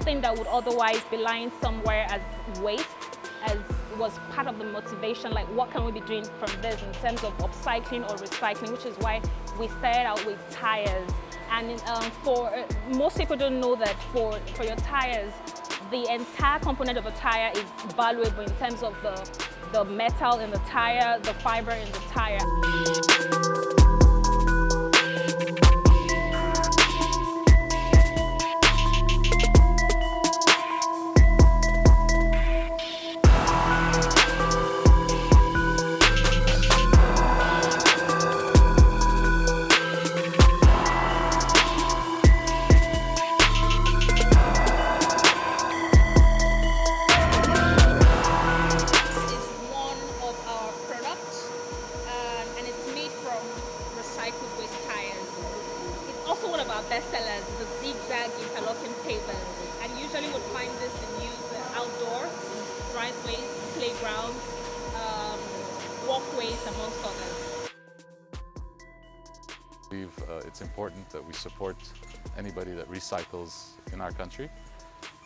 something that would otherwise be lying somewhere as waste, as was part of the motivation, like what can we be doing from this in terms of upcycling or recycling, which is why we started out with tires. And for most people don't know that for your tires, the entire component of a tire is valuable in terms of the metal in the tire, the fiber in the tire. Also one of our best sellers, the zigzag interlocking pavers, and usually would find this in use outdoor, driveways, playgrounds, walkways, amongst others. I believe it's important that we support anybody that recycles in our country,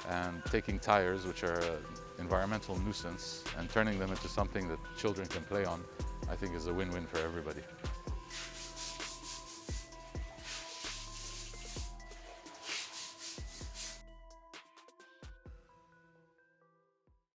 and taking tires, which are an environmental nuisance, and turning them into something that children can play on, I think is a win-win for everybody.